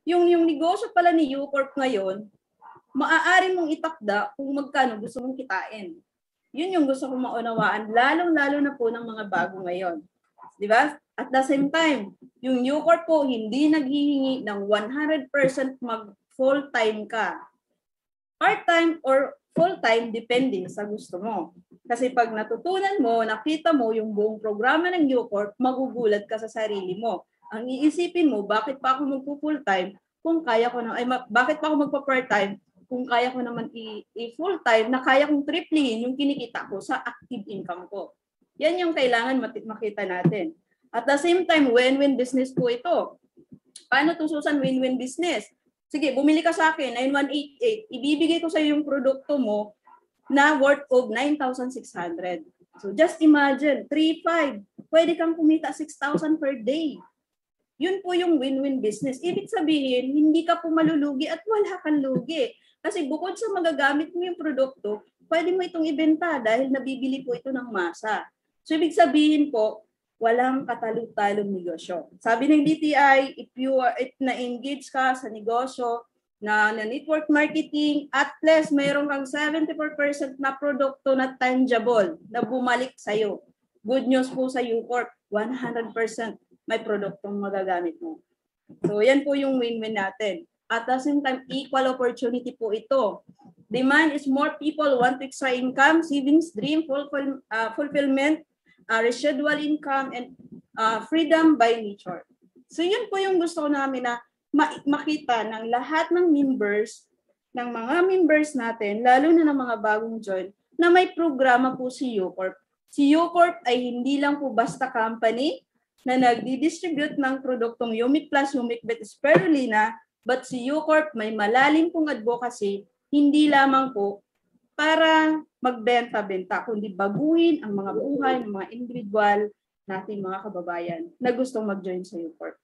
yung negosyo pala ni U-Corp ngayon, maaari mong itakda kung magkano gusto mong kitain. Yun yung gusto kong maunawaan, lalong-lalo na po ng mga bago ngayon. Di ba? At the same time, yung U-Corp po hindi naghihingi ng 100% mag full-time ka. Part-time or full-time, depende sa gusto mo. Kasi pag natutunan mo, nakita mo yung buong programa ng U-Corp, magugulat ka sa sarili mo. Ang iisipin mo, bakit pa ako magpo-full-time kung kaya ko na, bakit pa ako magpa-part-time kung kaya ko naman i-full-time na kaya kong triplihin yung kinikita ko sa active income ko. Yan yung kailangan makita natin. At the same time, win-win business po ito. Paano tususan win-win business? Sige, bumili ka sa akin, 9188, ibibigay ko sa iyo yung produkto mo na worth of 9,600. So just imagine, 3,500, pwede kang kumita 6,000 per day. Yun po yung win-win business. Ibig sabihin, hindi ka po malulugi at wala kang lugi. Kasi bukod sa magagamit mo yung produkto, pwede mo itong ibenta dahil nabibili po ito ng masa. So ibig sabihin po, walang katalo-talong negosyo. Sabi ng DTI, if na-engage ka sa negosyo, na network marketing, at least mayroon kang 74% na produkto na tangible na bumalik sa'yo. Good news po sa U-Corp, 100% may produktong magagamit mo. So yan po yung win-win natin. At the same time, equal opportunity po ito. Demand is more people want extra income, savings, dream, fulfillment, residual income, and freedom by nature. So yun po yung gusto ko namin na makita ng lahat ng members, ng mga members natin, lalo na ng mga bagong join, na may programa po si U-Corp. Si U-Corp ay hindi lang po basta company na nagdi-distribute ng produktong Umit Plus, Umit Bet, Spirulina, but si U-Corp may malalim pong advocacy, hindi lamang po para magbenta-benta, kundi baguhin ang mga buhay ng mga individual nating mga kababayan na gustong mag-join sa U-Corp.